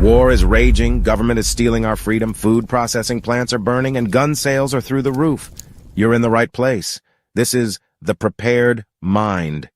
War is raging, government is stealing our freedom, food processing plants are burning, and gun sales are through the roof. You're in the right place. This is The Prepared Mind.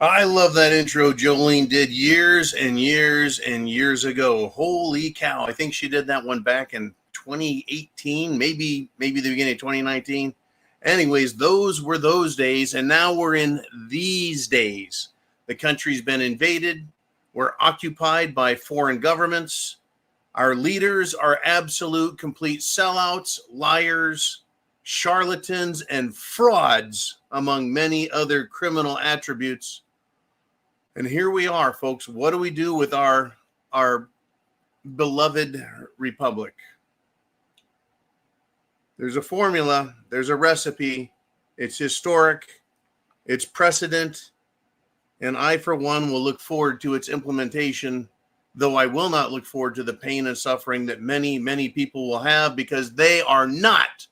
I love that intro Jolene did years and years and years ago. Holy cow. I think she did that one back in 2018, maybe the beginning of 2019. Anyways, those were those days, and now we're in these days. The country's been invaded. We're occupied by foreign governments. Our leaders are absolute complete sellouts, liars, charlatans, and frauds, among many other criminal attributes. And here we are, folks. What do we do with our beloved republic? There's a formula. There's a recipe. It's historic. It's precedent. And I, for one, will look forward to its implementation, though I will not look forward to the pain and suffering that many, many people will have because they are not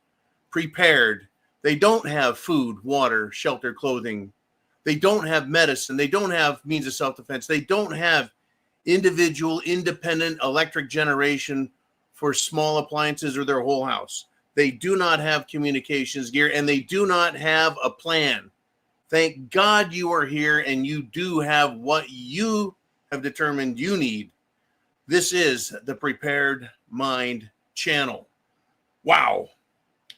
prepared. They don't have food, water, shelter, clothing. They don't have medicine. They don't have means of self-defense. They don't have individual, independent electric generation for small appliances or their whole house. They do not have communications gear, and they do not have a plan. Thank God you are here, and you do have what you have determined you need. This is the Prepared Mind channel. Wow.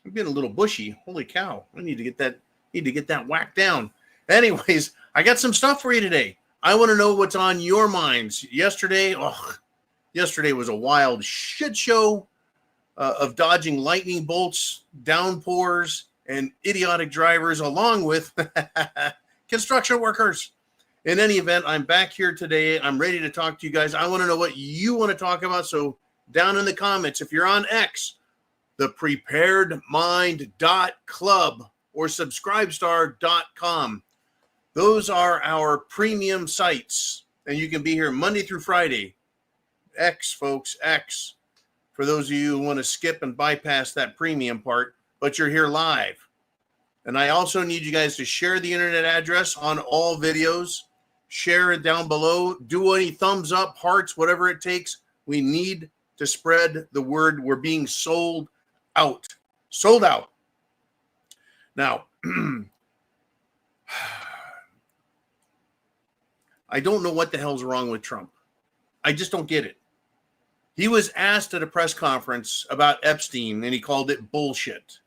I'm getting a little bushy. Holy cow. I need to get that whacked down. Anyways, I got some stuff for you today. I want to know what's on your minds. Yesterday was a wild shit show of dodging lightning bolts, downpours, and idiotic drivers, along with construction workers. In any event, I'm back here today. I'm ready to talk to you guys. I want to know what you want to talk about. So down in the comments, if you're on X, thepreparedmind.club or subscribestar.com. Those are our premium sites, and you can be here Monday through Friday. X, folks, X. For those of you who want to skip and bypass that premium part, but you're here live. And I also need you guys to share the internet address on all videos. Share it down below. Do any thumbs up, hearts, whatever it takes. We need to spread the word. We're being sold out. Sold out. Now, I don't know what the hell's wrong with Trump. I just don't get it. He was asked at a press conference about Epstein, and he called it bullshit.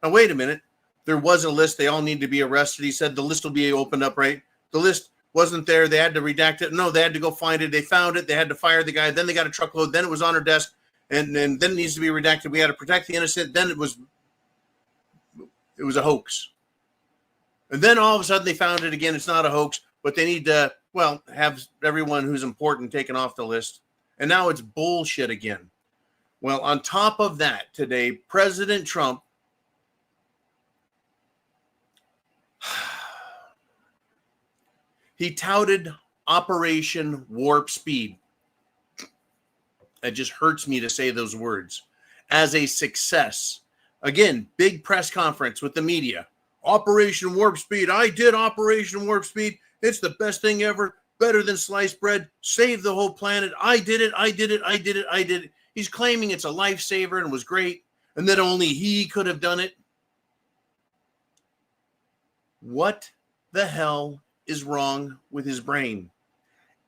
Now, wait a minute. There was a list. They all need to be arrested. He said the list will be opened up, right? The list wasn't there. They had to redact it. No, they had to go find it. They found it. They had to fire the guy. Then they got a truckload. Then it was on her desk, and then it needs to be redacted. We had to protect the innocent. Then it was a hoax. And then all of a sudden they found it again. It's not a hoax, but they need to, have everyone who's important taken off the list. And now it's bullshit again. Well, on top of that, today, President Trump he touted Operation Warp Speed. It just hurts me to say those words. As a success. Again, big press conference with the media. Operation Warp Speed. I did Operation Warp Speed. It's the best thing ever. Better than sliced bread. Saved the whole planet. I did it. I did it. I did it. I did it. He's claiming it's a lifesaver and was great, and that only he could have done it. What the hell is wrong with his brain?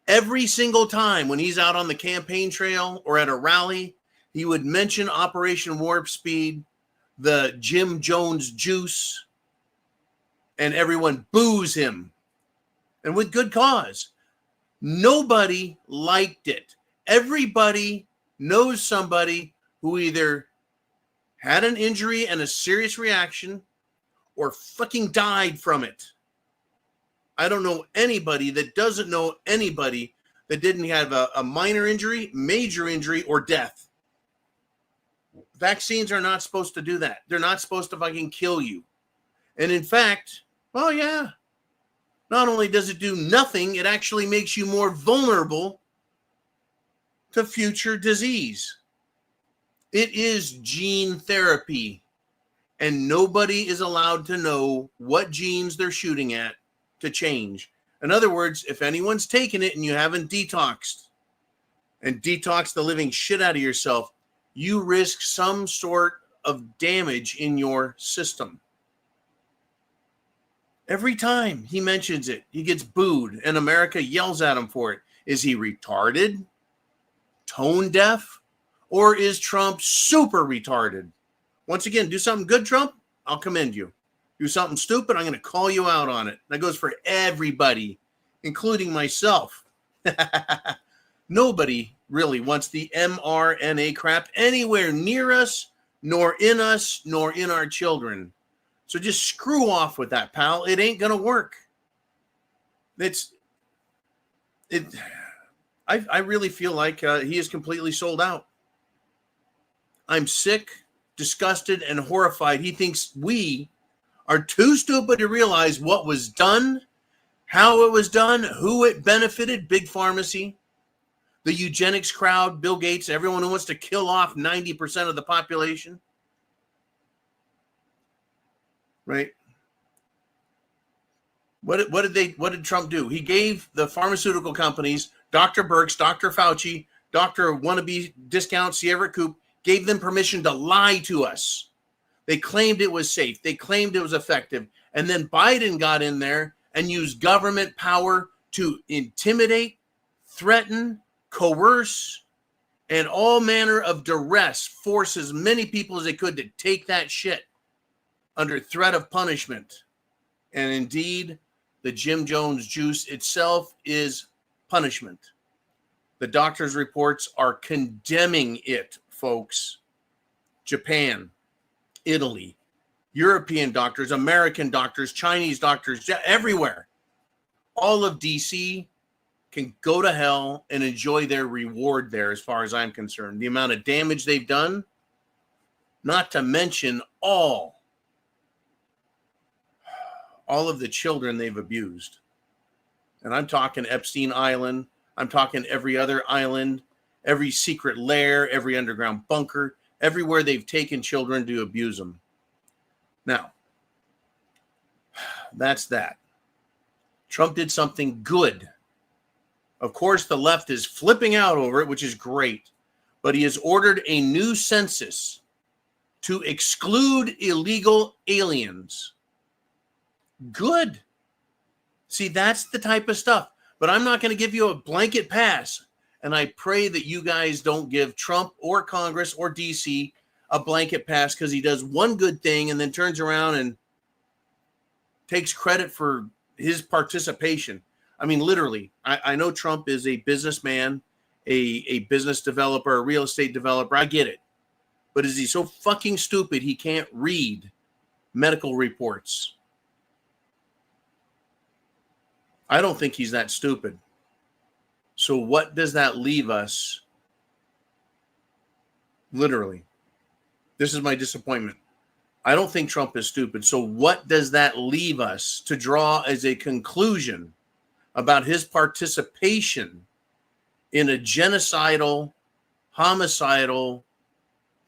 Every single time when he's out on the campaign trail or at a rally, he would mention Operation Warp Speed, the Jim Jones juice, and everyone boos him. And with good cause. Nobody liked it. Everybody knows somebody who either had an injury and a serious reaction or fucking died from it. I don't know anybody that doesn't know anybody that didn't have a minor injury, major injury, or death. Vaccines are not supposed to do that. They're not supposed to fucking kill you. And in fact, oh yeah, not only does it do nothing, it actually makes you more vulnerable to future disease. It is gene therapy, and nobody is allowed to know what genes they're shooting at to change. In other words, if anyone's taken it and you haven't detoxed and detoxed the living shit out of yourself, you risk some sort of damage in your system. Every time he mentions it, he gets booed, and America yells at him for it. Is he retarded, tone deaf, or is Trump super retarded? Once again, do something good, Trump, I'll commend you. Do something stupid, I'm going to call you out on it. That goes for everybody, including myself. Nobody really wants the mRNA crap anywhere near us, nor in our children. So just screw off with that, pal. It ain't going to work. I really feel like he is completely sold out. I'm sick, disgusted, and horrified. He thinks we are too stupid to realize what was done, how it was done, who it benefited, big pharmacy, the eugenics crowd, Bill Gates, everyone who wants to kill off 90% of the population. Right? What did Trump do? He gave the pharmaceutical companies, Dr. Birx, Dr. Fauci, Dr. Wannabe Discount, Sierra Coop, gave them permission to lie to us. They claimed it was safe. They claimed it was effective. And then Biden got in there and used government power to intimidate, threaten, coerce, and all manner of duress, force as many people as they could to take that shit under threat of punishment. And indeed, the Jim Jones juice itself is punishment. The doctor's reports are condemning it, folks. Japan, Italy, European doctors, American doctors, Chinese doctors, everywhere. All of DC can go to hell and enjoy their reward there, as far as I'm concerned. The amount of damage they've done, not to mention all of the children they've abused. And I'm talking Epstein Island. I'm talking every other island, every secret lair, every underground bunker, everywhere they've taken children to abuse them. Now, that's that. Trump did something good. Of course, the left is flipping out over it, which is great. But he has ordered a new census to exclude illegal aliens. Good. See, that's the type of stuff. But I'm not going to give you a blanket pass. And I pray that you guys don't give Trump or Congress or DC a blanket pass because he does one good thing and then turns around and takes credit for his participation. I mean, literally, I know Trump is a businessman, a business developer, a real estate developer. I get it. But is he so fucking stupid he can't read medical reports? I don't think he's that stupid. So what does that leave us? Literally, this is my disappointment. I don't think Trump is stupid. So what does that leave us to draw as a conclusion about his participation in a genocidal, homicidal,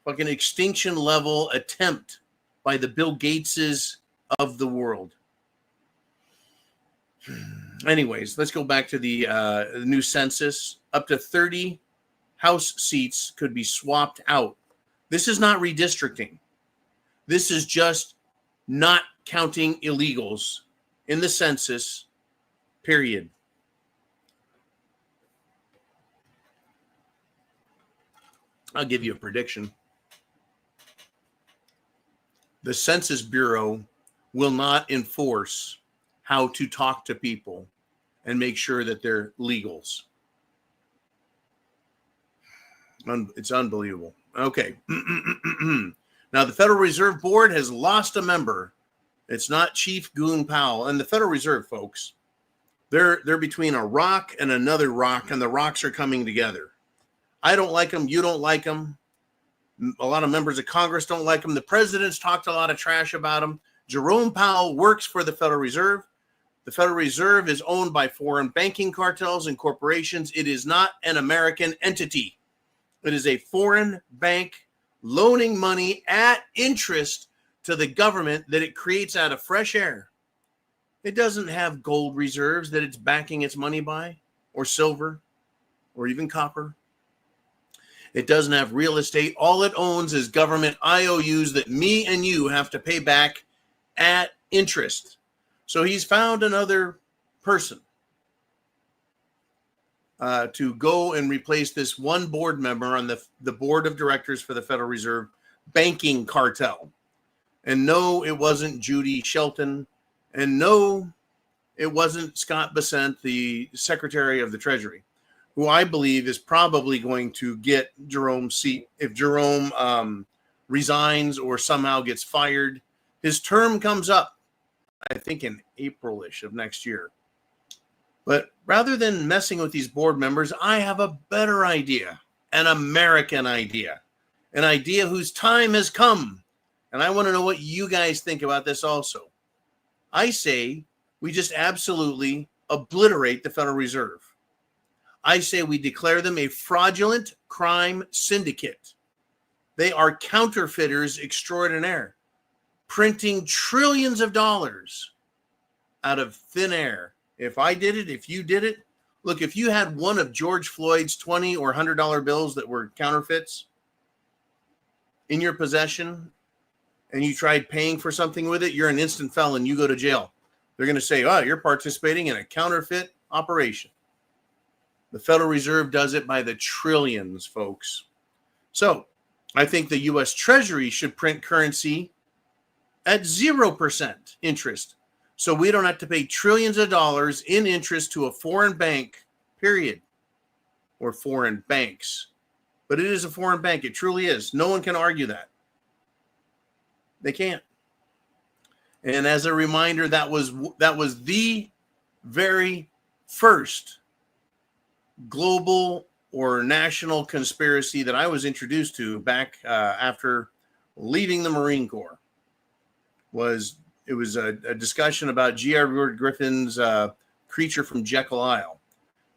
fucking extinction level attempt by the Bill Gateses of the world? Anyways, let's go back to the new census. Up to 30 House seats could be swapped out. This is not redistricting. This is just not counting illegals in the census, period. I'll give you a prediction. The Census Bureau will not enforce how to talk to people and make sure that they're legals. It's unbelievable. Okay. Now, the Federal Reserve Board has lost a member. It's not Chief Goon Powell. And the Federal Reserve, folks, they're between a rock and another rock, and the rocks are coming together. I don't like them. You don't like them. A lot of members of Congress don't like him. The president's talked a lot of trash about him. Jerome Powell works for the Federal Reserve. The Federal Reserve is owned by foreign banking cartels and corporations. It is not an American entity. It is a foreign bank loaning money at interest to the government that it creates out of fresh air. It doesn't have gold reserves that it's backing its money by, or silver, or even copper. It doesn't have real estate. All it owns is government IOUs that me and you have to pay back at interest. So he's found another person to go and replace this one board member on the board of directors for the Federal Reserve banking cartel. And no, it wasn't Judy Shelton. And no, it wasn't Scott Bessent, the Secretary of the Treasury, who I believe is probably going to get Jerome's seat. If Jerome resigns or somehow gets fired, his term comes up, I think, in April-ish of next year. But rather than messing with these board members, I have a better idea, an American idea, an idea whose time has come. And I want to know what you guys think about this also. I say we just absolutely obliterate the Federal Reserve. I say we declare them a fraudulent crime syndicate. They are counterfeiters extraordinaire, printing trillions of dollars out of thin air. If I did it, if you did it, look, if you had one of George Floyd's $20 or $100 bills that were counterfeits in your possession and you tried paying for something with it, you're an instant felon. You go to jail. They're going to say, oh, you're participating in a counterfeit operation. The Federal Reserve does it by the trillions, folks. So I think the U.S. Treasury should print currency at 0% interest. So we don't have to pay trillions of dollars in interest to a foreign bank, period, or foreign banks. But it is a foreign bank. It truly is. No one can argue that. They can't. And as a reminder, that was the very first global or national conspiracy that I was introduced to back after leaving the Marine Corps. It was a discussion about G. Edward Griffin's Creature from Jekyll Isle.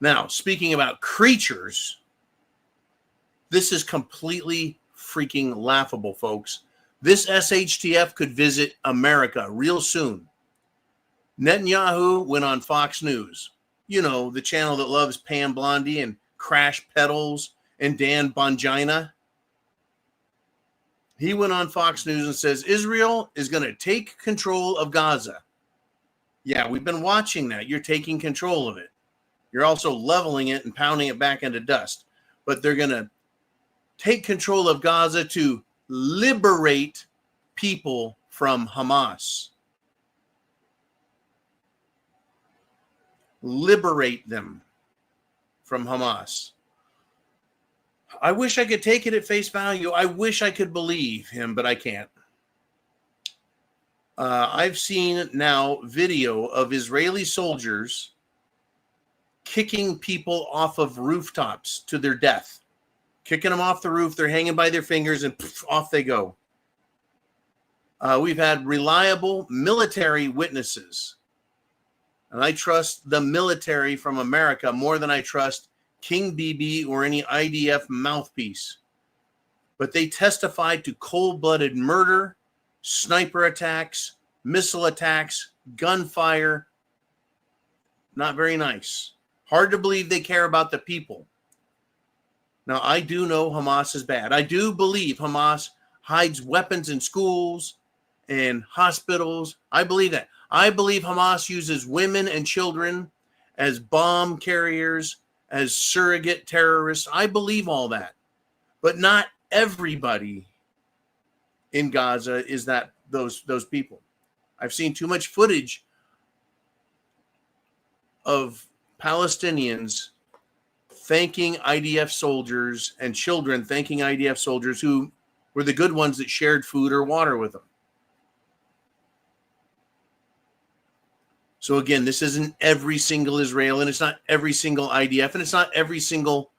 Now, speaking about creatures, this is completely freaking laughable, folks. This SHTF could visit America real soon. Netanyahu went on Fox News, you know, the channel that loves Pam Blondie and Crash Pedals and Dan Bongina. He went on Fox News and says Israel is going to take control of Gaza. Yeah, we've been watching that. You're taking control of it. You're also leveling it and pounding it back into dust. But they're going to take control of Gaza to liberate people from Hamas. Liberate them from Hamas. I wish I could take it at face value. I wish I could believe him, but I can't. I've seen now video of Israeli soldiers kicking people off of rooftops to their death. Kicking them off the roof. They're hanging by their fingers and poof, off they go. We've had reliable military witnesses. And I trust the military from America more than I trust King BB or any IDF mouthpiece. But they testified to cold-blooded murder, sniper attacks, missile attacks, gunfire. Not very nice. Hard to believe they care about the people. Now, I do know Hamas is bad. I do believe Hamas hides weapons in schools and hospitals. I believe that. I believe Hamas uses women and children as bomb carriers, as surrogate terrorists. I believe all that. But not everybody in Gaza is that those people. I've seen too much footage of Palestinians thanking IDF soldiers and children thanking IDF soldiers who were the good ones that shared food or water with them. So again, this isn't every single Israeli, and it's not every single IDF, and it's not every single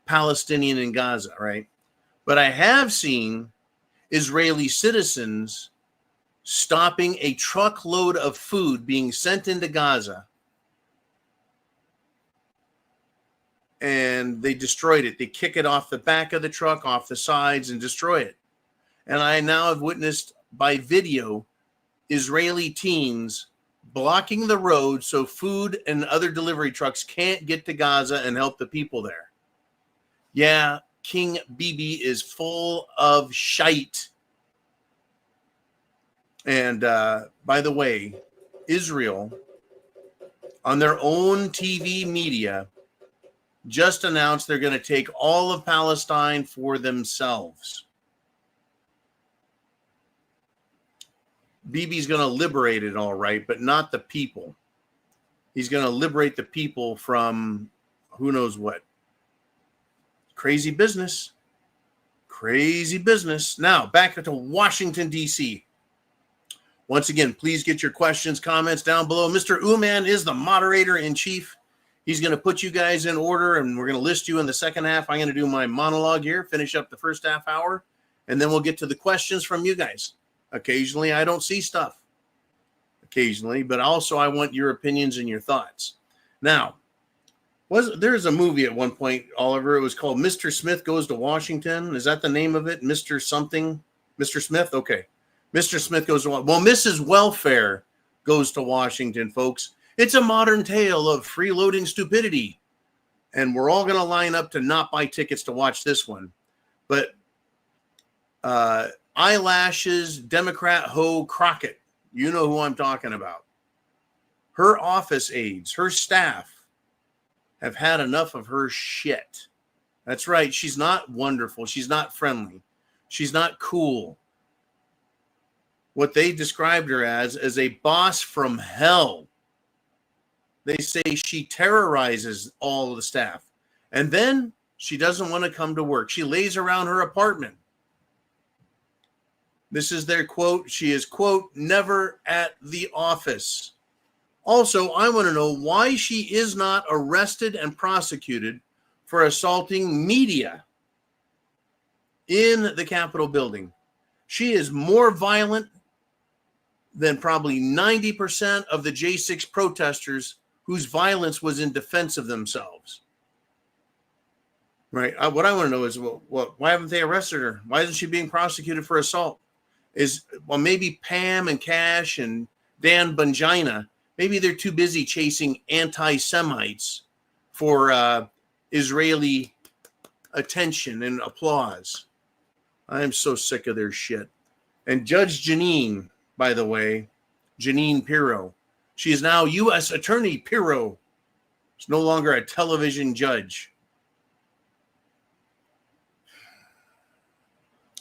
Palestinian in Gaza, right? But I have seen Israeli citizens stopping a truckload of food being sent into Gaza, and they destroyed it. They kick it off the back of the truck, off the sides, and destroy it. And I now have witnessed by video Israeli teens blocking the road so food and other delivery trucks can't get to Gaza and help the people there. Yeah, King Bibi is full of shite. And by the way, Israel, on their own TV media, just announced they're going to take all of Palestine for themselves. Bibi's going to liberate it, all right, but not the people. He's going to liberate the people from who knows what. Crazy business. Crazy business. Now, back to Washington, D.C. Once again, please get your questions, comments down below. Mr. Uman is the moderator-in-chief. He's going to put you guys in order, and we're going to list you in the second half. I'm going to do my monologue here, finish up the first half hour, and then we'll get to the questions from you guys. Occasionally, I don't see stuff. Occasionally, but also I want your opinions and your thoughts. Now, there's a movie at one point, Oliver. It was called Mr. Smith Goes to Washington. Is that the name of it? Mr. something? Mr. Smith? Okay. Mr. Smith goes to Washington. Well, Mrs. Welfare goes to Washington, folks. It's a modern tale of freeloading stupidity. And we're all going to line up to not buy tickets to watch this one. But eyelashes, Democrat Ho Crockett. You know who I'm talking about. Her office aides, her staff have had enough of her shit. That's right. She's not wonderful. She's not friendly. She's not cool. What they described her as a boss from hell. They say she terrorizes all of the staff. And then she doesn't want to come to work. She lays around her apartment. This is their quote. She is, quote, never at the office. Also, I want to know why she is not arrested and prosecuted for assaulting media in the Capitol building. She is more violent than probably 90% of the J6 protesters whose violence was in defense of themselves. Right? What I want to know is, why haven't they arrested her? Why isn't she being prosecuted for assault? Maybe Pam and Cash and Dan Bongina, maybe they're too busy chasing anti-Semites for Israeli attention and applause. I am so sick of their shit. And Judge Janine, by the way, Janine Pirro, she is now U.S. Attorney Pirro. She's no longer a television judge.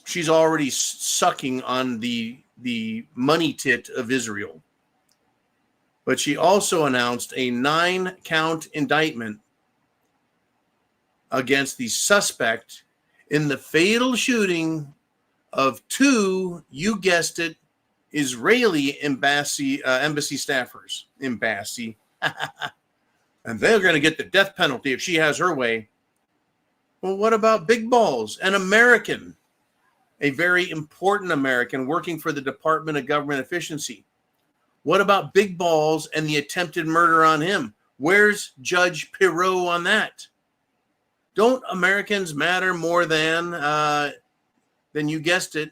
She's already sucking on the money tit of Israel. But she also announced a 9-count indictment against the suspect in the fatal shooting of 2, you guessed it, Israeli embassy staffers. Embassy. And they're going to get the death penalty if she has her way. Well, what about Big Balls, an American? A very important American working for the Department of Government Efficiency. What about Big Balls and the attempted murder on him? Where's Judge Pirro on that? Don't Americans matter more than you guessed it?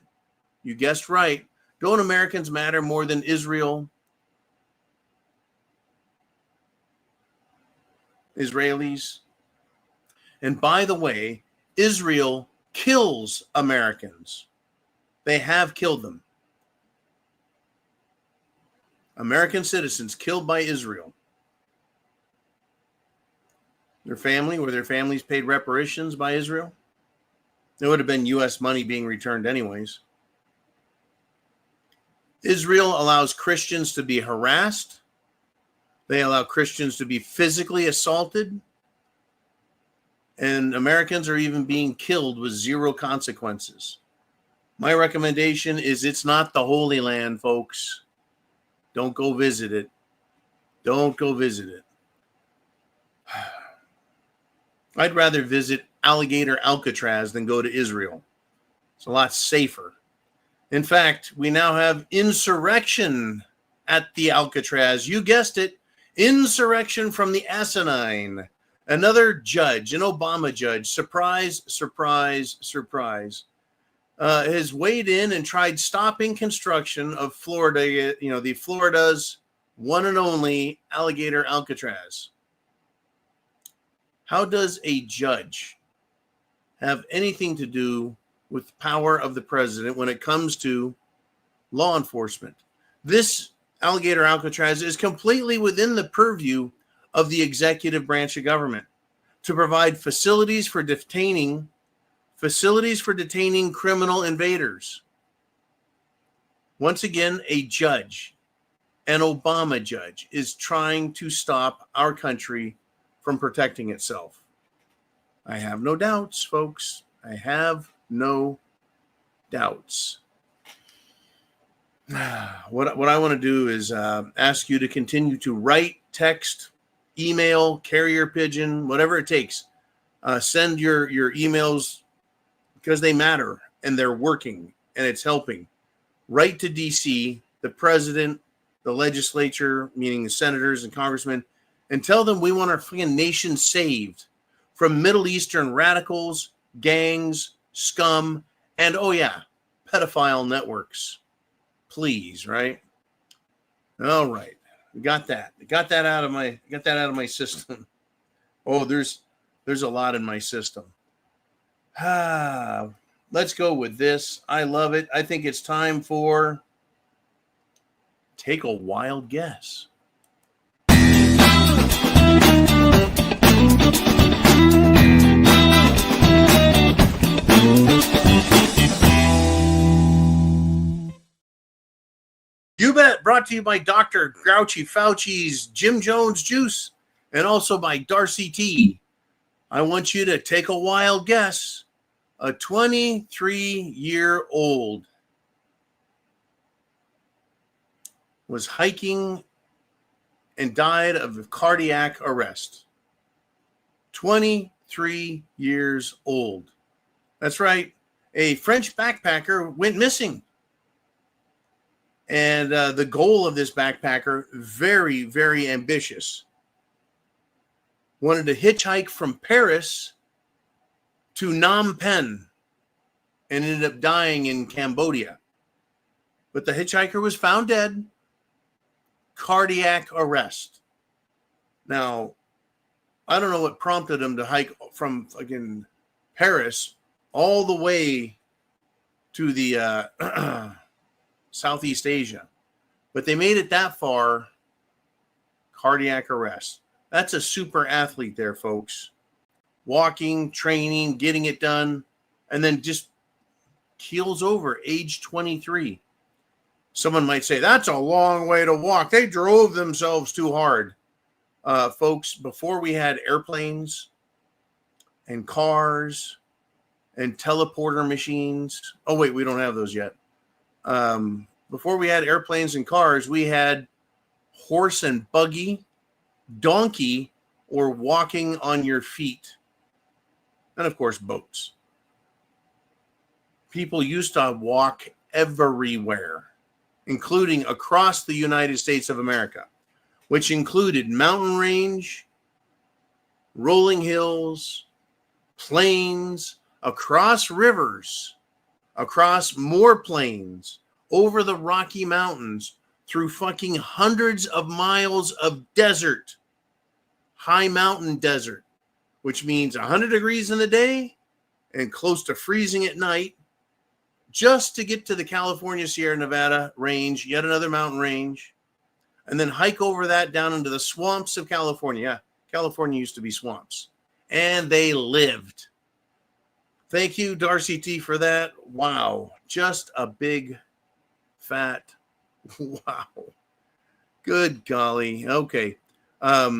You guessed right. Don't Americans matter more than Israel? Israelis? And by the way, Israel kills Americans. They have killed them. American citizens killed by Israel. Were their families paid reparations by Israel? It would have been U.S. money being returned anyways. Israel allows Christians to be harassed. They allow Christians to be physically assaulted. And Americans are even being killed with zero consequences. My recommendation is it's not the Holy Land, folks. Don't go visit it. Don't go visit it. I'd rather visit Alligator Alcatraz than go to Israel. It's a lot safer. In fact, we now have insurrection at the Alcatraz. You guessed it, insurrection from the asinine. Another judge, an Obama judge, surprise, surprise, surprise, has weighed in and tried stopping construction of Florida, the Florida's one and only alligator Alcatraz. How does a judge have anything to do with the power of the president when it comes to law enforcement? This alligator Alcatraz is completely within the purview of the executive branch of government to provide facilities for detaining criminal invaders. Once again, a judge, an Obama judge, is trying to stop our country from protecting itself. I have no doubts, folks. I have no doubts. What I want to do is ask you to continue to write, text, email, carrier pigeon, whatever it takes. Send your emails because they matter and they're working and it's helping. Write to DC, the president, the legislature, meaning the senators and congressmen, and tell them we want our freaking nation saved from Middle Eastern radicals, gangs, scum, and pedophile networks. Please, right? All right. We got that. Got that out of my system. Oh, there's a lot in my system. Let's go with this. I love it. I think it's time for Take a Wild Guess. You bet. Brought to you by Dr. Grouchy Fauci's Jim Jones Juice and also by Darcy T. I want you to take a wild guess. A 23-year-old was hiking and died of cardiac arrest. 23 years old. That's right. A French backpacker went missing. And the goal of this backpacker, very, very ambitious, wanted to hitchhike from Paris to Phnom Penh and ended up dying in Cambodia. But the hitchhiker was found dead, cardiac arrest. Now, I don't know what prompted him to hike from fucking Paris all the way to the Southeast Asia. But they made it that far, cardiac arrest. That's a super athlete there, folks. Walking, training, getting it done, and then just keels over, age 23. Someone might say, that's a long way to walk. They drove themselves too hard. Folks, before we had airplanes and cars and teleporter machines. Oh, wait, we don't have those yet. Before we had airplanes and cars, we had horse and buggy, donkey, or walking on your feet. And of course, boats. People used to walk everywhere, including across the United States of America, which included mountain range, rolling hills, plains, across rivers, across more plains, over the Rocky Mountains, through fucking hundreds of miles of desert, high mountain desert, which means 100 degrees in the day and close to freezing at night, just to get to the California Sierra Nevada range, yet another mountain range, and then hike over that down into the swamps of California. Yeah, California used to be swamps. And they lived. Thank you, Darcy T, for that. Wow. Just a big, fat, wow. Good golly. Okay. How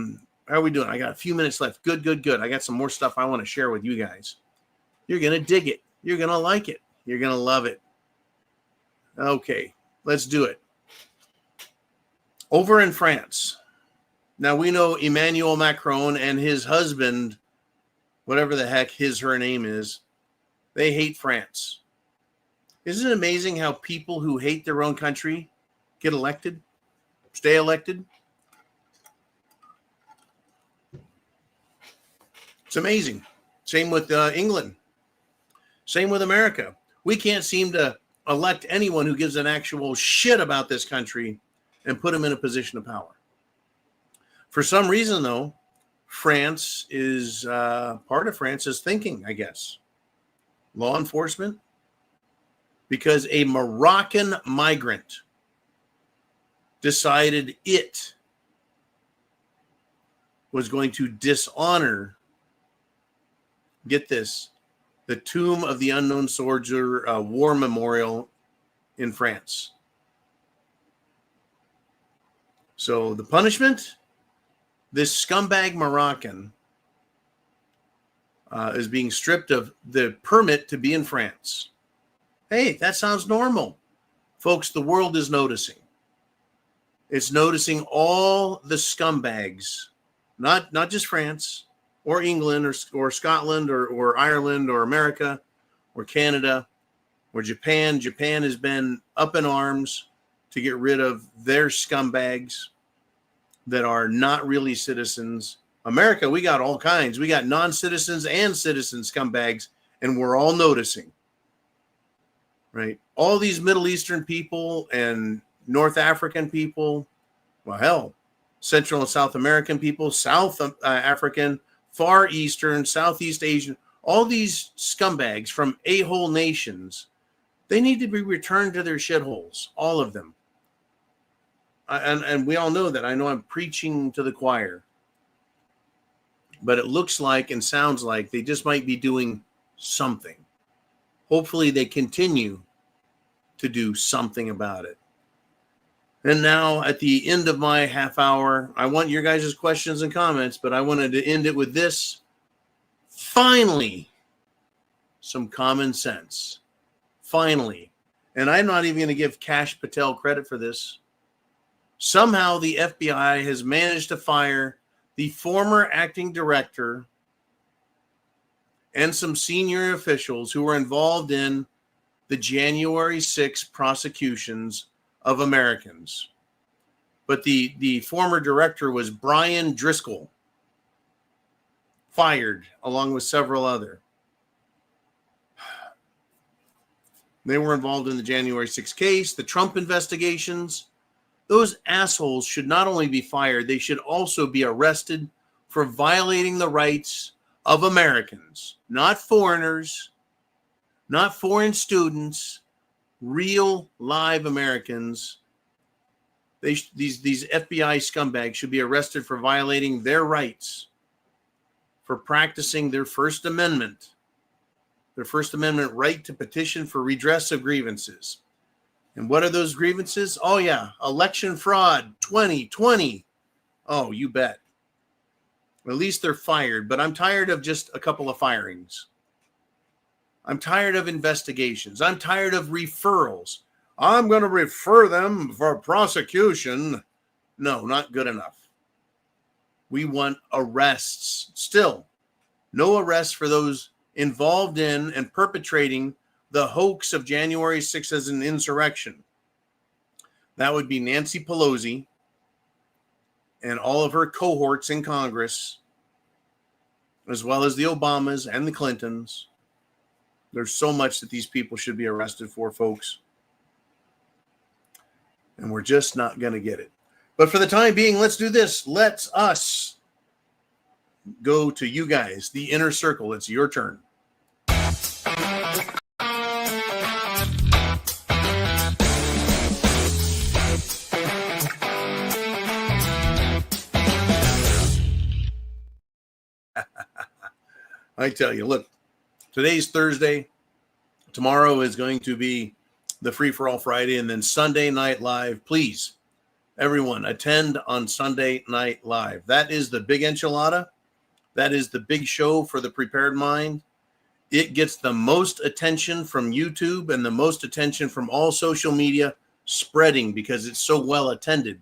are we doing? I got a few minutes left. Good. I got some more stuff I want to share with you guys. You're going to dig it. You're going to like it. You're going to love it. Okay, let's do it. Over in France. Now, we know Emmanuel Macron and his husband, whatever the heck her name is, they hate France. Isn't it amazing how people who hate their own country get elected, stay elected? It's amazing. Same with England. Same with America. We can't seem to elect anyone who gives an actual shit about this country and put them in a position of power. For some reason, though, France is part of France's thinking, I guess. Law enforcement. Because a Moroccan migrant decided it was going to dishonor, get this, the Tomb of the Unknown Soldier War Memorial in France. So the punishment, this scumbag Moroccan is being stripped of the permit to be in France. Hey, that sounds normal. Folks, the world is noticing. It's noticing all the scumbags, not just France or England or Scotland or Ireland or America or Canada or Japan. Japan has been up in arms to get rid of their scumbags that are not really citizens. America, we got all kinds. We got non-citizens and citizen scumbags, and we're all noticing. Right? All these Middle Eastern people and North African people, well, hell, Central and South American people, South African, Far Eastern, Southeast Asian, all these scumbags from a-hole nations, they need to be returned to their shitholes, all of them. And we all know that. I know I'm preaching to the choir. But it looks like and sounds like they just might be doing something. Hopefully they continue to do something about it. And now at the end of my half hour, I want your guys' questions and comments, but I wanted to end it with this. Finally, some common sense. Finally. And I'm not even going to give Kash Patel credit for this. Somehow the FBI has managed to fire the former acting director and some senior officials who were involved in the January 6th prosecutions of Americans. But the former director was Brian Driscoll, fired along with several other. They were involved in the January 6th case, the Trump investigations. Those assholes should not only be fired, they should also be arrested for violating the rights of Americans, not foreigners, not foreign students, real live Americans. These FBI scumbags should be arrested for violating their rights, for practicing their First Amendment right to petition for redress of grievances. And what are those grievances? Oh, yeah, election fraud 2020. Oh, you bet. At least they're fired, but I'm tired of just a couple of firings. I'm tired of investigations. I'm tired of referrals. I'm going to refer them for prosecution. No, not good enough. We want arrests. Still, no arrests for those involved in and perpetrating the hoax of January 6th as an insurrection. That would be Nancy Pelosi and all of her cohorts in Congress, as well as the Obamas and the Clintons. There's so much that these people should be arrested for, folks. And we're just not going to get it. But for the time being, let's do this. Let's us go to you guys, the inner circle. It's your turn. I tell you, look, today's Thursday. Tomorrow is going to be the Free for All Friday, and then Sunday Night Live. Please, everyone, attend on Sunday Night Live. That is the big enchilada. That is the big show for the Prepared Mind. It gets the most attention from YouTube and the most attention from all social media, spreading because it's so well attended.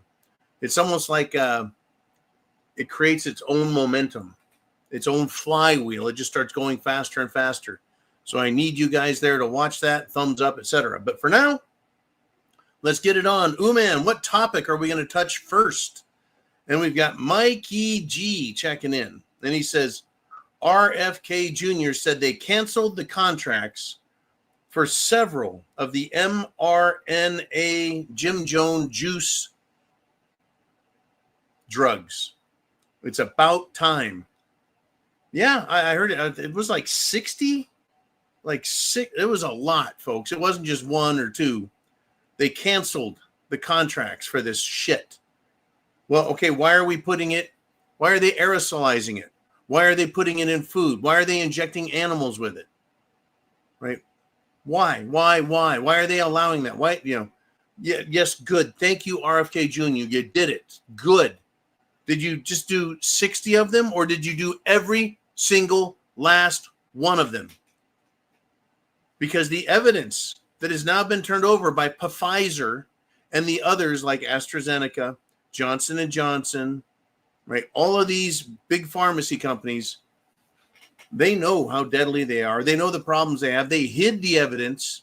It's almost like it creates its own momentum, its own flywheel. It just starts going faster and faster. So I need you guys there to watch that, thumbs up, etc. But for now, let's get it on. Man, what topic are we going to touch first? And we've got Mikey G checking in. And he says, RFK Jr. said they canceled the contracts for several of the mRNA Jim Jones juice drugs. It's about time. Yeah, I heard it. It was like 60. It was a lot, folks. It wasn't just one or two. They canceled the contracts for this shit. Well, okay, why are we putting it? Why are they aerosolizing it? Why are they putting it in food? Why are they injecting animals with it? Right? Why? Why are they allowing that? Why, yes, good. Thank you, RFK Jr. You did it. Good. Did you just do 60 of them, or did you do every single last one of them? Because the evidence that has now been turned over by Pfizer and the others like AstraZeneca, Johnson & Johnson, right? All of these big pharmacy companies, they know how deadly they are. They know the problems they have. They hid the evidence.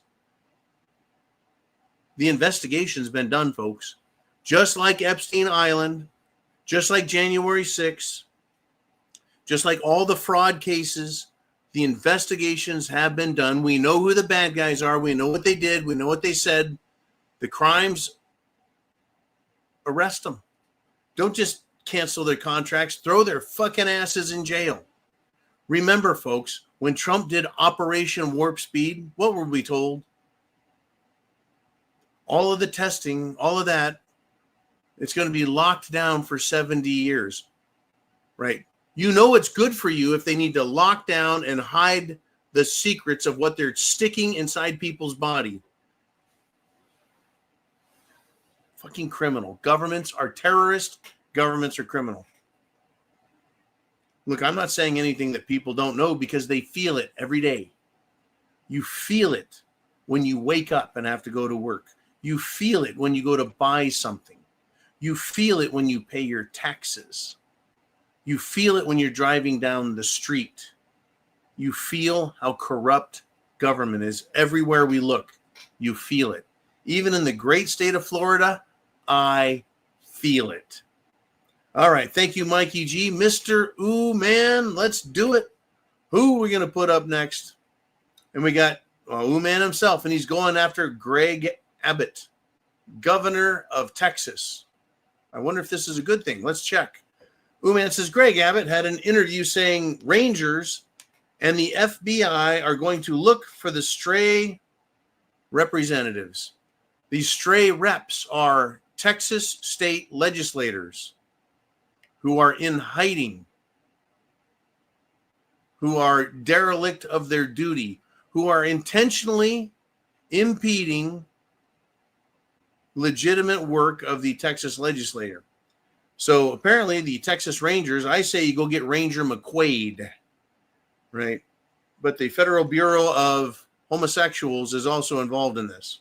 The investigation's been done, folks. Just like Epstein Island, just like January 6th, just like all the fraud cases, the investigations have been done. We know who the bad guys are. We know what they did. We know what they said. The crimes, arrest them. Don't just cancel their contracts. Throw their fucking asses in jail. Remember, folks, when Trump did Operation Warp Speed, what were we told? All of the testing, all of that, it's going to be locked down for 70 years, right? You know it's good for you if they need to lock down and hide the secrets of what they're sticking inside people's body. Fucking criminal. Governments are terrorists. Governments are criminal. Look, I'm not saying anything that people don't know because they feel it every day. You feel it when you wake up and have to go to work. You feel it when you go to buy something. You feel it when you pay your taxes. You feel it when you're driving down the street. You feel how corrupt government is. Everywhere we look, you feel it. Even in the great state of Florida, I feel it. All right. Thank you, Mikey G. Mr. Man, let's do it. Who are we going to put up next? And we got Man himself, and he's going after Greg Abbott, governor of Texas. I wonder if this is a good thing. Let's check. Man says Greg Abbott had an interview saying Rangers and the FBI are going to look for the stray representatives. These stray reps are Texas state legislators who are in hiding, who are derelict of their duty, who are intentionally impeding legitimate work of the Texas legislator. So apparently the Texas Rangers, I say you go get Ranger McQuaid, right? But the Federal Bureau of Homosexuals is also involved in this.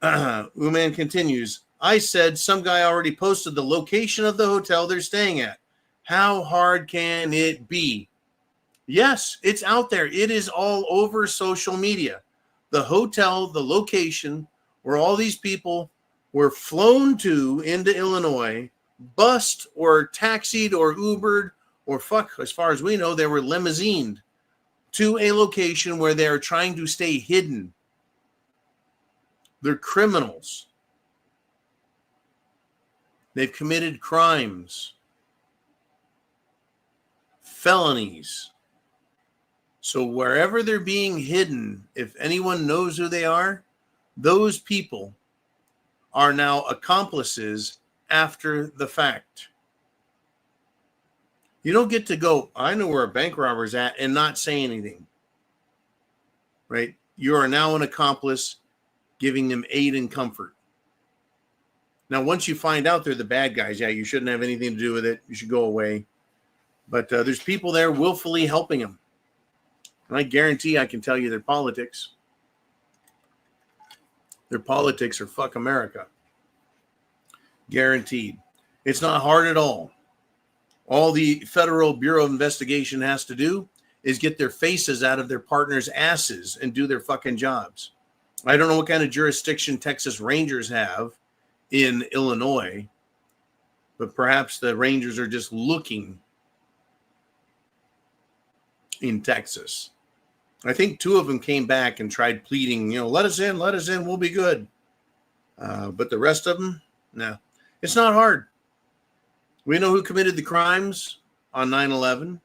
Uman continues, I said some guy already posted the location of the hotel they're staying at. How hard can it be? Yes, it's out there. It is all over social media. The hotel, the location where all these people were flown to into Illinois, bused or taxied or Ubered or as far as we know, they were limousined to a location where they're trying to stay hidden. They're criminals. They've committed crimes, felonies. So wherever they're being hidden, if anyone knows who they are, those people are now accomplices after the fact. You don't get to go, I know where a bank robber's at, and not say anything. Right? You are now an accomplice, giving them aid and comfort. Now, once you find out they're the bad guys, yeah, you shouldn't have anything to do with it. You should go away. But there's people there willfully helping them. And I guarantee I can tell you their politics. Their politics are fuck America. Guaranteed. It's not hard at all. All the Federal Bureau of Investigation has to do is get their faces out of their partners' asses and do their fucking jobs. I don't know what kind of jurisdiction Texas Rangers have in Illinois, but perhaps the Rangers are just looking in Texas. I think 2 of them came back and tried pleading, let us in, we'll be good. But the rest of them, no. It's not hard. We know who committed the crimes on 9/11.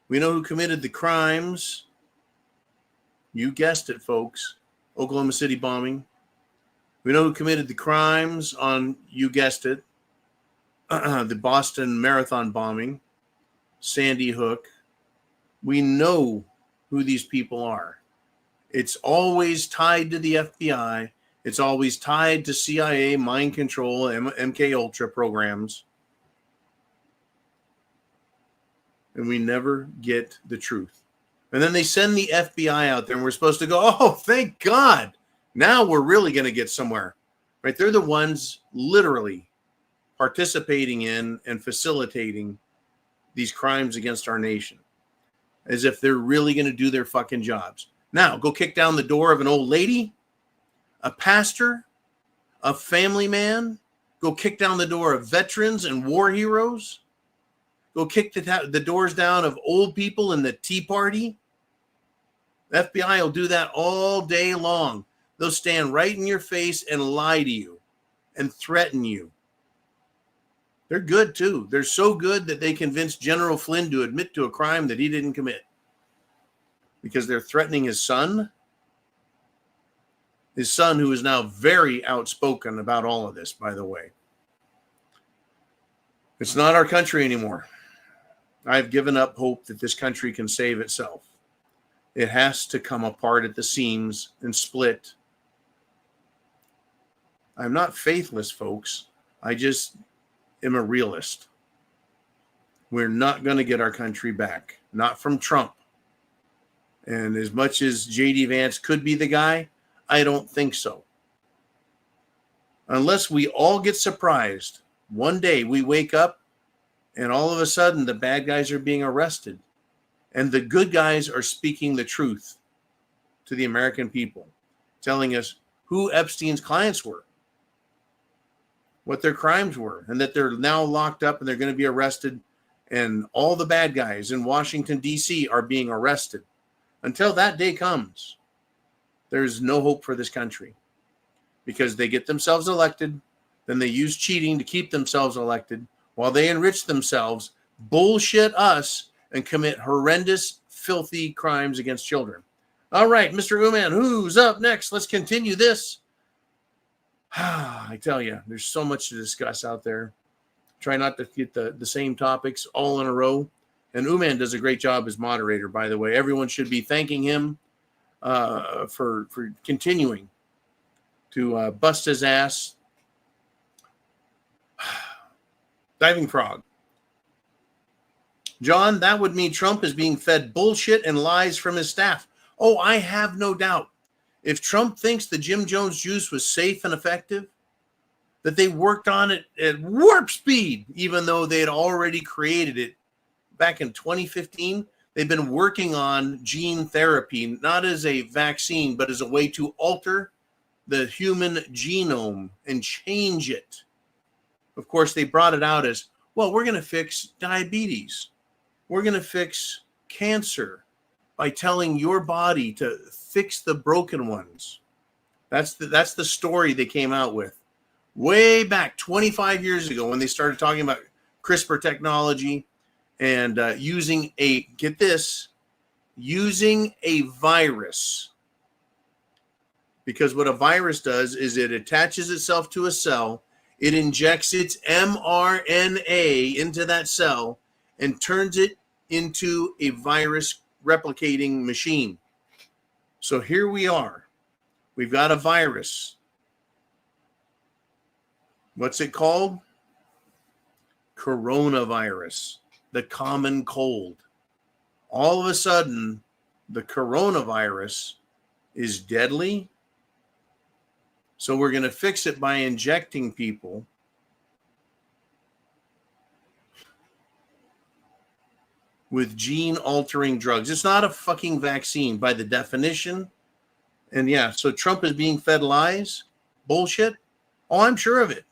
We know who committed the crimes. You guessed it, folks. Oklahoma City bombing. We know who committed the crimes on, you guessed it, the Boston Marathon bombing, Sandy Hook. We know who these people are. It's always tied to the FBI. It's always tied to CIA, mind control, MK Ultra programs. And we never get the truth. And then they send the FBI out there and we're supposed to go, oh, thank God. Now we're really going to get somewhere. Right? They're the ones literally participating in and facilitating these crimes against our nation, as if they're really going to do their fucking jobs. Now, go kick down the door of an old lady, a pastor, a family man. Go kick down the door of veterans and war heroes. Go kick the doors down of old people in the Tea Party. The FBI will do that all day long. They'll stand right in your face and lie to you and threaten you. They're good, too. They're so good that they convinced General Flynn to admit to a crime that he didn't commit because they're threatening his son. His son, who is now very outspoken about all of this, by the way. It's not our country anymore. I've given up hope that this country can save itself. It has to come apart at the seams and split. I'm not faithless, folks. I just am a realist. We're not going to get our country back. Not from Trump. And as much as J.D. Vance could be the guy, I don't think so. Unless we all get surprised. One day we wake up and all of a sudden the bad guys are being arrested. And the good guys are speaking the truth to the American people, telling us who Epstein's clients were, what their crimes were, and that they're now locked up and they're going to be arrested. And all the bad guys in Washington, D.C. are being arrested. Until that day comes, there's no hope for this country because they get themselves elected. Then they use cheating to keep themselves elected while they enrich themselves, bullshit us, and commit horrendous, filthy crimes against children. All right, Mr. Uman, who's up next? Let's continue this. I tell you, there's so much to discuss out there. Try not to get the same topics all in a row. And Uman does a great job as moderator, by the way. Everyone should be thanking him for continuing to bust his ass. Diving Frog. John, that would mean Trump is being fed bullshit and lies from his staff. Oh, I have no doubt. If Trump thinks the Jim Jones juice was safe and effective, that they worked on it at warp speed, even though they had already created it back in 2015, they've been working on gene therapy, not as a vaccine, but as a way to alter the human genome and change it. Of course, they brought it out as, well, we're going to fix diabetes. We're going to fix cancer by telling your body to fix the broken ones. That's the story they came out with way back 25 years ago when they started talking about CRISPR technology and using a virus. Because what a virus does is it attaches itself to a cell, it injects its mRNA into that cell and turns it into a virus replicating machine. So here we are. We've got a virus. What's it called? Coronavirus, the common cold. All of a sudden, the coronavirus is deadly. So we're going to fix it by injecting people. with gene-altering drugs. It's not a fucking vaccine by the definition. And yeah, so Trump is being fed lies, bullshit. Oh, I'm sure of it.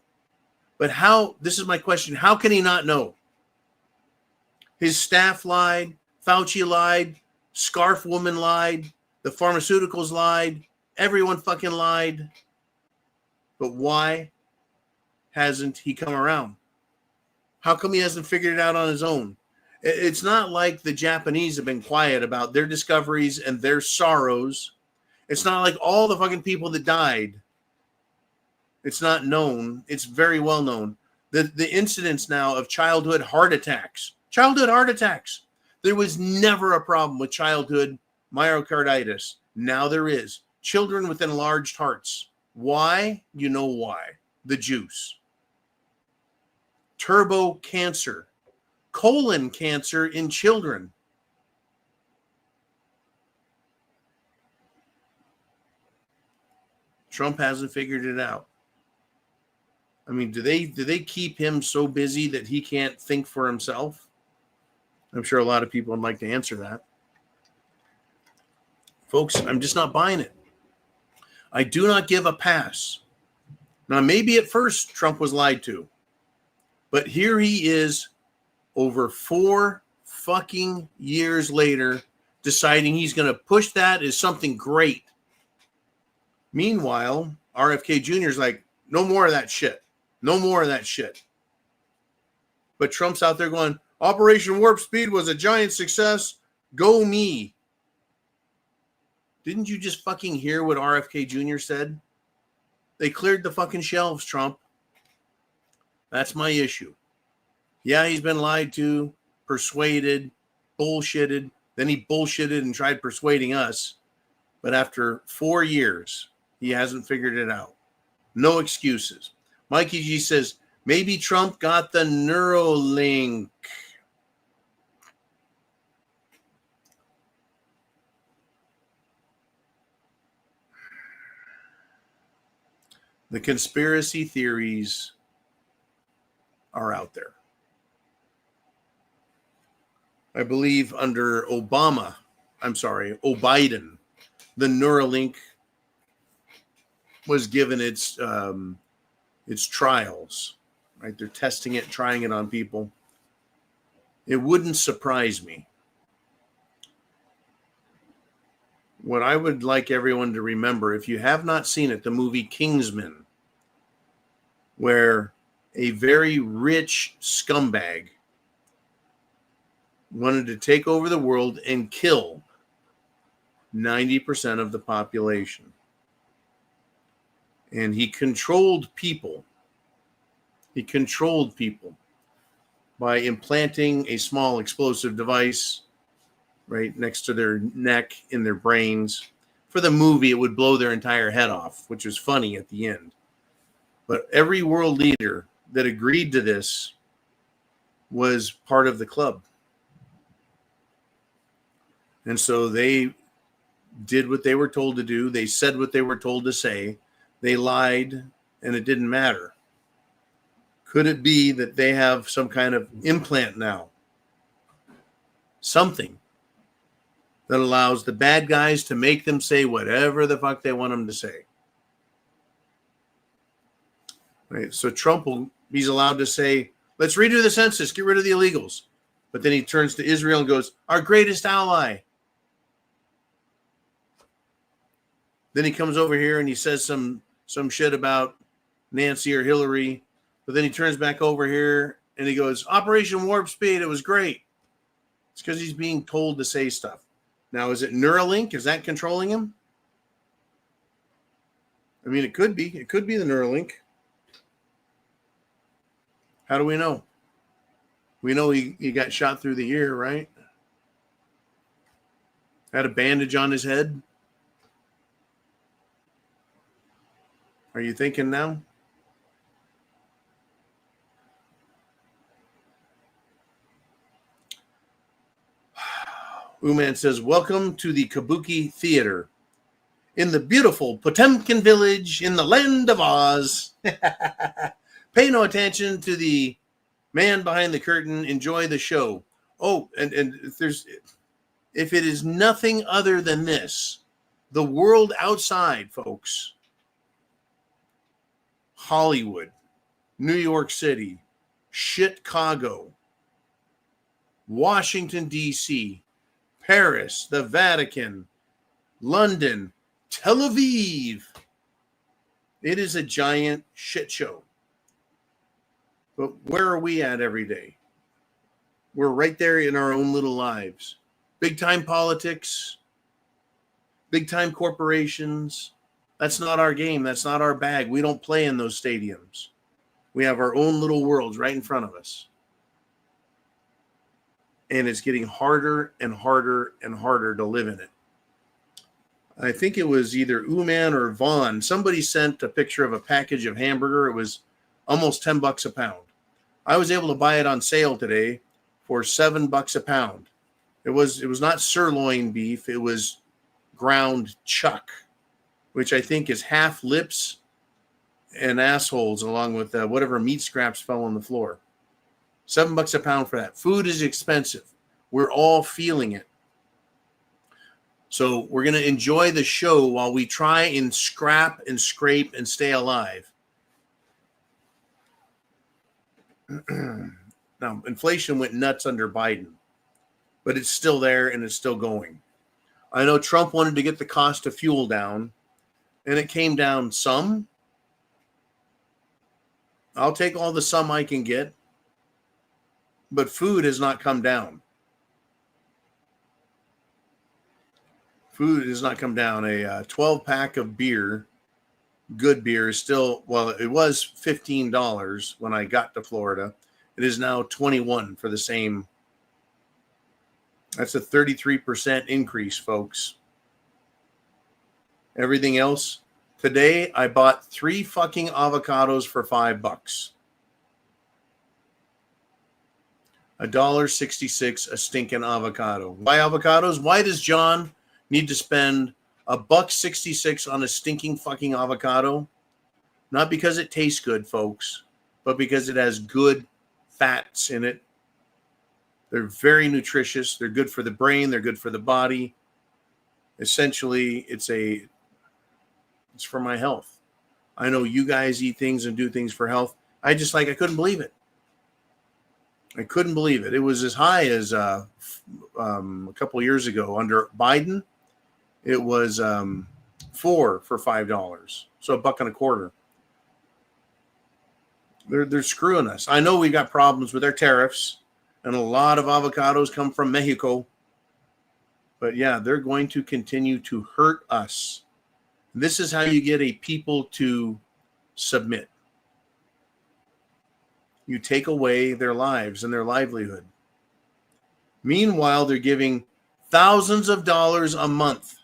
But how, this is my question, how can he not know? His staff lied, Fauci lied, Scarf Woman lied, the pharmaceuticals lied, everyone fucking lied. But why hasn't he come around? How come he hasn't figured it out on his own? It's not like the Japanese have been quiet about their discoveries and their sorrows. It's not like all the fucking people that died. It's not known. It's very well known. The incidence now of childhood heart attacks. Childhood heart attacks. There was never a problem with childhood myocarditis. Now there is. Children with enlarged hearts. Why? You know why. The juice. Turbo cancer. Colon cancer in children. Trump hasn't figured it out. I mean, do they keep him so busy that he can't think for himself? I'm sure a lot of people would like to answer that. Folks, I'm just not buying it. I do not give a pass. Now, maybe at first Trump was lied to, but here he is over 4 fucking years later deciding he's going to push that as something great. Meanwhile, RFK Jr. is like, no more of that shit. No more of that shit. But Trump's out there going, Operation Warp Speed was a giant success. Go me. Didn't you just fucking hear what RFK Jr. said? They cleared the fucking shelves, Trump. That's my issue. Yeah, he's been lied to, persuaded, bullshitted. Then he bullshitted and tried persuading us. But after 4 years, he hasn't figured it out. No excuses. Mikey G says, maybe Trump got the Neuralink. The conspiracy theories are out there. I believe under Biden, the Neuralink was given its trials, right? They're testing it, trying it on people. It wouldn't surprise me. What I would like everyone to remember, if you have not seen it, the movie Kingsman, where a very rich scumbag wanted to take over the world and kill 90% of the population. And he controlled people. He controlled people by implanting a small explosive device right next to their neck, in their brains. For the movie, it would blow their entire head off, which was funny at the end. But every world leader that agreed to this was part of the club. And so they did what they were told to do. They said what they were told to say. They lied, and it didn't matter. Could it be that they have some kind of implant now? Something that allows the bad guys to make them say whatever the fuck they want them to say. Right? So Trump he's allowed to say, let's redo the census, get rid of the illegals. But then he turns to Israel and goes, our greatest ally. Then he comes over here and he says some shit about Nancy or Hillary. But then he turns back over here and he goes, Operation Warp Speed, it was great. It's because he's being told to say stuff. Now, is it Neuralink? Is that controlling him? I mean, it could be. It could be the Neuralink. How do we know? We know he got shot through the ear, right? Had a bandage on his head. Are you thinking now? Uman says, welcome to the Kabuki Theater in the beautiful Potemkin village in the land of Oz. Pay no attention to the man behind the curtain. Enjoy the show. Oh, and if it is nothing other than this, the world outside, folks, Hollywood, New York City, Chicago, Washington, D.C., Paris, the Vatican, London, Tel Aviv. It is a giant shit show. But where are we at every day? We're right there in our own little lives. Big time politics, big time corporations. That's not our game. That's not our bag. We don't play in those stadiums. We have our own little worlds right in front of us. And it's getting harder and harder and harder to live in it. I think it was either Uman or Vaughn. Somebody sent a picture of a package of hamburger. It was almost $10 a pound. I was able to buy it on sale today for $7 a pound. It was not sirloin beef. It was ground chuck, which I think is half lips and assholes, along with whatever meat scraps fell on the floor. $7 a pound for that. Food is expensive. We're all feeling it. So we're going to enjoy the show while we try and scrap and scrape and stay alive. Now, inflation went nuts under Biden, but it's still there and it's still going. I know Trump wanted to get the cost of fuel down, and it came down some. I'll take all the some I can get, but food has not come down. Food has not come down. A 12-pack of beer, good beer, is still, well, it was $15 when I got to Florida. It is now $21 for the same. That's a 33% increase, folks. Everything else. Today, I bought 3 fucking avocados for $5. $1.66 a stinking avocado. Why avocados? Why does John need to spend $1.66 on a stinking fucking avocado? Not because it tastes good, folks, but because it has good fats in it. They're very nutritious. They're good for the brain. They're good for the body. Essentially, it's for my health. I know you guys eat things and do things for health. I couldn't believe it. I couldn't believe it. It was as high as a couple years ago under Biden. It was 4 for $5, so $1.25. They're screwing us. I know we've got problems with their tariffs, and a lot of avocados come from Mexico. But yeah, they're going to continue to hurt us. This is how you get a people to submit. You take away their lives and their livelihood. Meanwhile, they're giving thousands of dollars a month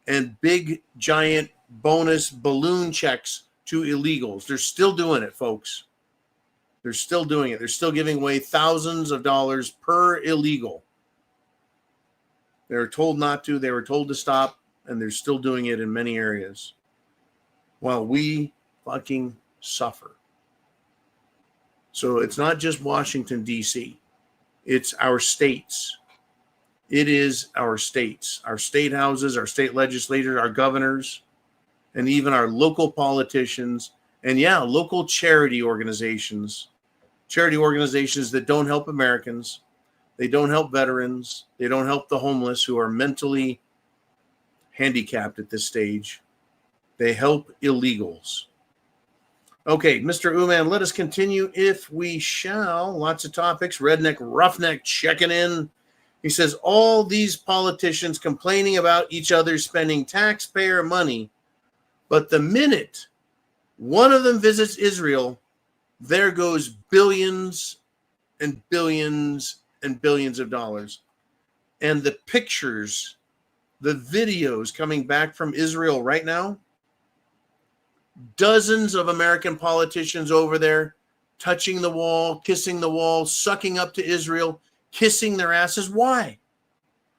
and big, giant bonus balloon checks to illegals. They're still doing it, folks. They're still doing it. They're still giving away thousands of dollars per illegal. They were told not to. They were told to stop, and they're still doing it in many areas while we fucking suffer. So it's not just Washington, D.C. It's our states. It is our states, our state houses, our state legislators, our governors, and even our local politicians, and local charity organizations that don't help Americans. They don't help veterans. They don't help the homeless who are mentally handicapped at this stage. They help illegals. Okay, Mr. Uman, let us continue if we shall. Lots of topics. Redneck Roughneck checking in. He says, all these politicians complaining about each other spending taxpayer money, but the minute one of them visits Israel, there goes billions and billions and billions of dollars. And the pictures, the videos coming back from Israel right now, dozens of American politicians over there touching the wall, kissing the wall, sucking up to Israel, kissing their asses. Why?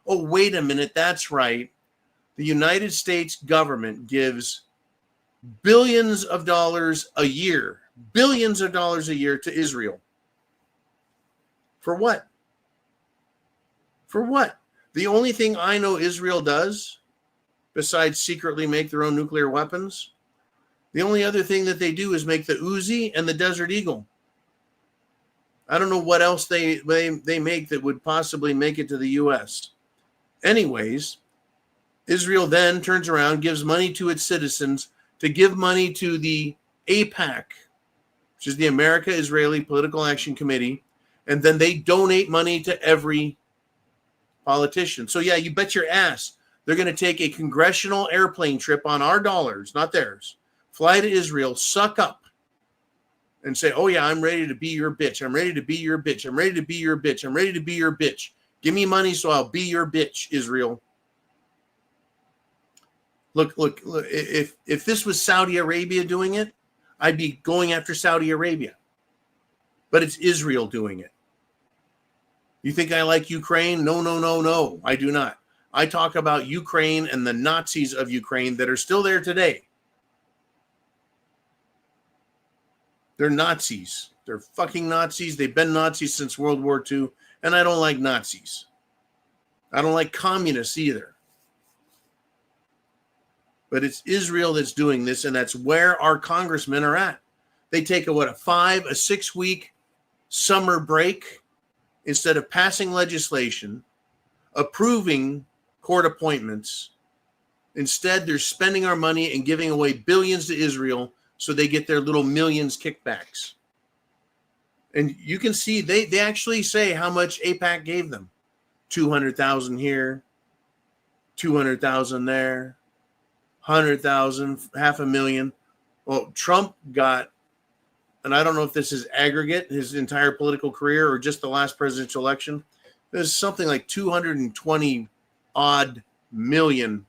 Oh, wait a minute. That's right. The United States government gives billions of dollars a year to Israel. For what? For what? The only thing I know Israel does, besides secretly make their own nuclear weapons, the only other thing that they do is make the Uzi and the Desert Eagle. I don't know what else they make that would possibly make it to the U.S. Anyways, Israel then turns around, gives money to its citizens to give money to the AIPAC, which is the America-Israeli Political Action Committee, and then they donate money to every politician. So yeah, you bet your ass they're going to take a congressional airplane trip on our dollars, not theirs, fly to Israel, suck up, and say, oh yeah, I'm ready to be your bitch. I'm ready to be your bitch. I'm ready to be your bitch. I'm ready to be your bitch. Give me money so I'll be your bitch, Israel. Look, if this was Saudi Arabia doing it, I'd be going after Saudi Arabia. But it's Israel doing it. You think I like Ukraine? No, I do not. I talk about Ukraine and the Nazis of Ukraine that are still there today. They're Nazis. They're fucking Nazis. They've been Nazis since World War II, and I don't like Nazis. I don't like communists either. But it's Israel that's doing this, and that's where our congressmen are at. They take a 6-week summer break instead of passing legislation, approving court appointments. Instead, they're spending our money and giving away billions to Israel so they get their little millions kickbacks. And you can see they actually say how much AIPAC gave them. 200,000 here, 200,000 there, 100,000, 500,000. Well, Trump got, and I don't know if this is aggregate, his entire political career or just the last presidential election, there's something like $220 odd million.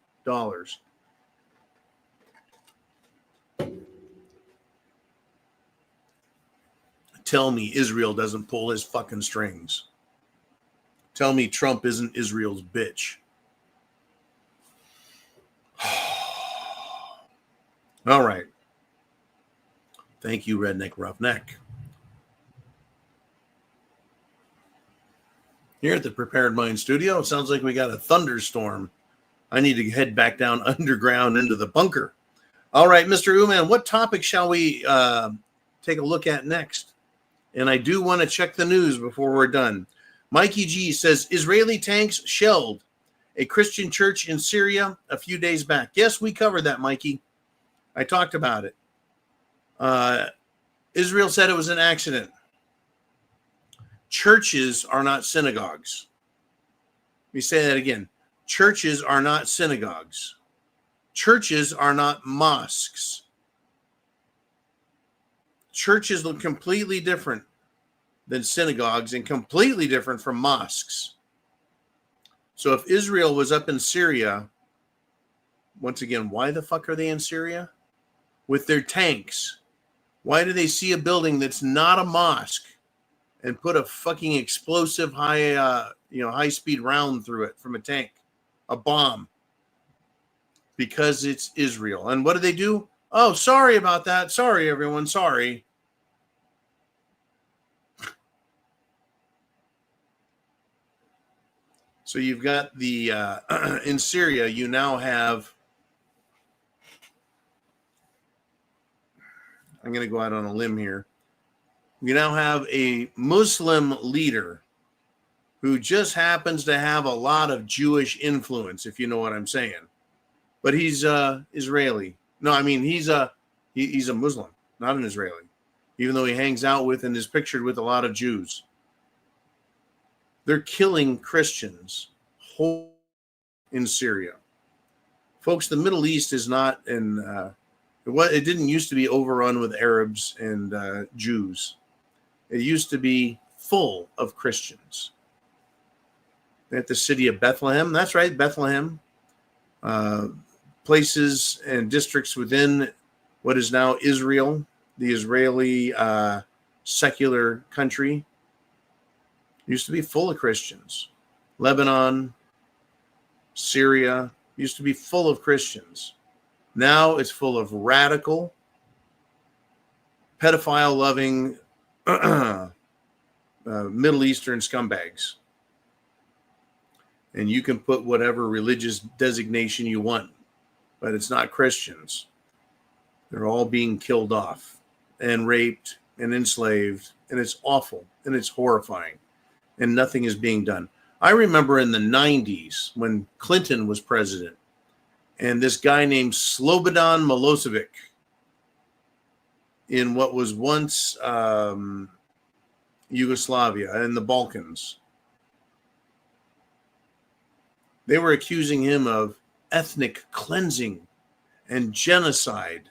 Tell me Israel doesn't pull his fucking strings. Tell me Trump isn't Israel's bitch. All right. Thank you, Redneck Roughneck. Here at the Prepared Mind Studio, it sounds like we got a thunderstorm. I need to head back down underground into the bunker. All right, Mr. Uman, what topic shall we take a look at next? And I do want to check the news before we're done. Mikey G says, Israeli tanks shelled a Christian church in Syria a few days back. Yes, we covered that, Mikey. I talked about it. Israel said it was an accident. Churches are not synagogues. Let me say that again. Churches are not synagogues. Churches are not mosques. Churches look completely different than synagogues and completely different from mosques. So if Israel was up in Syria, once again, why the fuck are they in Syria? With their tanks. Why do they see a building that's not a mosque and put a fucking explosive high-speed round through it from a tank, a bomb? Because it's Israel. And what do? Oh, sorry about that. Sorry, everyone. Sorry. So you've got the in Syria, you now have, I'm going to go out on a limb here. You now have a Muslim leader who just happens to have a lot of Jewish influence, if you know what I'm saying. But he's Israeli. No, I mean, he's a Muslim, not an Israeli, even though he hangs out with and is pictured with a lot of Jews. They're killing Christians in Syria. Folks, the Middle East is not it didn't used to be overrun with Arabs and Jews. It used to be full of Christians. At the city of Bethlehem, that's right, Bethlehem. Places and districts within what is now Israel, the Israeli secular country, used to be full of Christians. Lebanon, Syria used to be full of Christians. Now it's full of radical, pedophile-loving Middle Eastern scumbags. And you can put whatever religious designation you want, but it's not Christians. They're all being killed off and raped and enslaved, and it's awful and it's horrifying, and nothing is being done. I remember in the 90s when Clinton was president, and this guy named Slobodan Milosevic in what was once Yugoslavia and the Balkans, they were accusing him of ethnic cleansing and genocide.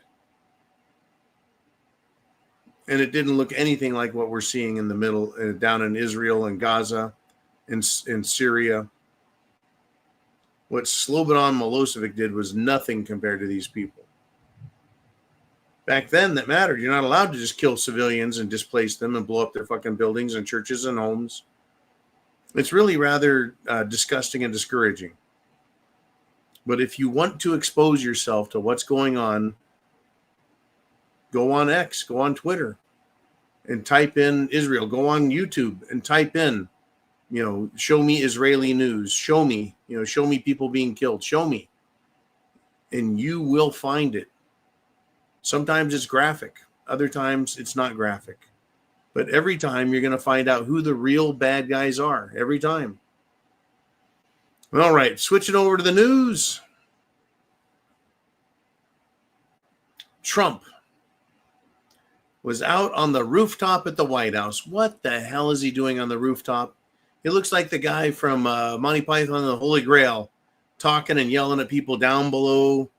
And it didn't look anything like what we're seeing in the middle, down in Israel and Gaza, in Syria. What Slobodan Milosevic did was nothing compared to these people. Back then, that mattered. You're not allowed to just kill civilians and displace them and blow up their fucking buildings and churches and homes. It's really rather disgusting and discouraging. But if you want to expose yourself to what's going on, go on X, go on Twitter, and type in Israel. Go on YouTube and type in, show me Israeli news. Show me people being killed. Show me. And you will find it. Sometimes it's graphic. Other times it's not graphic. But every time you're going to find out who the real bad guys are. Every time. All right, switching over to the news. Trump was out on the rooftop at the White House. What the hell is he doing on the rooftop? He looks like the guy from Monty Python and the Holy Grail, talking and yelling at people down below.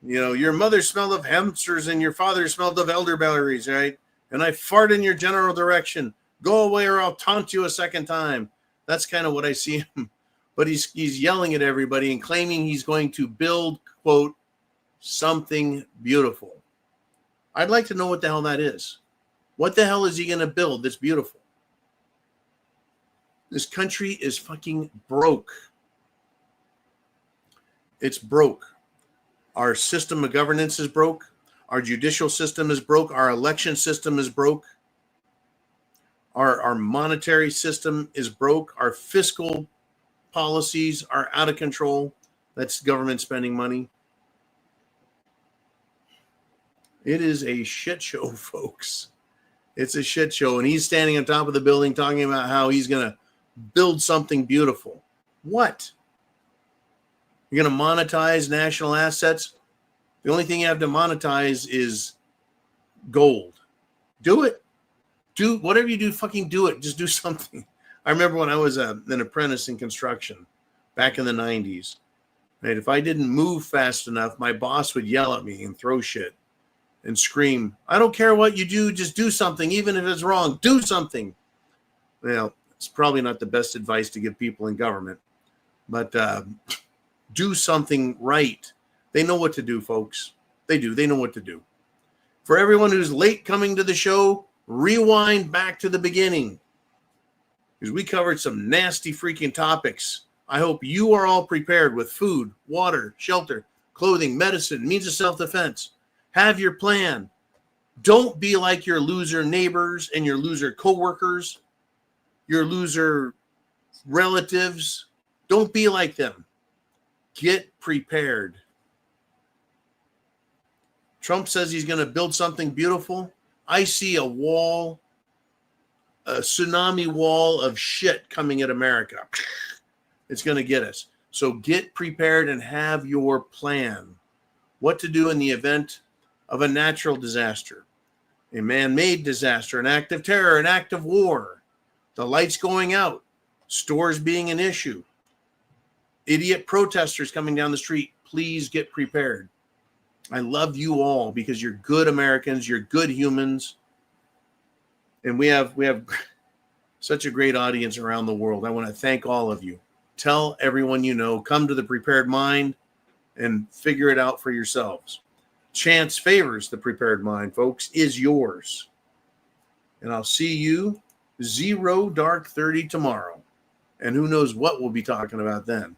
Your mother smelled of hamsters and your father smelled of elderberries, right? And I fart in your general direction. Go away or I'll taunt you a second time. That's kind of what I see him. But he's yelling at everybody and claiming he's going to build, quote, something beautiful. I'd like to know what the hell that is. What the hell is he going to build that's beautiful? This country is fucking broke. It's broke. Our system of governance is broke. Our judicial system is broke. Our election system is broke. Our monetary system is broke. Our fiscal policies are out of control. That's government spending money. It is a shit show, folks. It's a shit show. And he's standing on top of the building talking about how he's going to build something beautiful. What? You're going to monetize national assets? The only thing you have to monetize is gold. Do it. Do whatever you do, fucking do it. Just do something. I remember when I was an apprentice in construction back in the 90s. Right? If I didn't move fast enough, my boss would yell at me and throw shit and scream, I don't care what you do, just do something, even if it's wrong. Do something. Well, it's probably not the best advice to give people in government, but do something right. They know what to do, folks. They do. They know what to do. For everyone who's late coming to the show, rewind back to the beginning, because we covered some nasty freaking topics. I hope you are all prepared with food, water, shelter, clothing, medicine, means of self-defense. Have your plan. Don't be like your loser neighbors and your loser coworkers, your loser relatives. Don't be like them. Get prepared. Trump says he's going to build something beautiful. I see a wall, a tsunami wall of shit coming at America. It's going to get us. So get prepared and have your plan. What to do in the event of a natural disaster, a man-made disaster, an act of terror, an act of war, the lights going out, stores being an issue, idiot protesters coming down the street. Please get prepared. I love you all because you're good Americans, you're good humans, and we have such a great audience around the world. I want to thank all of you. Tell everyone you know, come to the Prepared Mind and figure it out for yourselves. Chance favors the Prepared Mind, folks, is yours. And I'll see you 0 dark 30 tomorrow. And who knows what we'll be talking about then.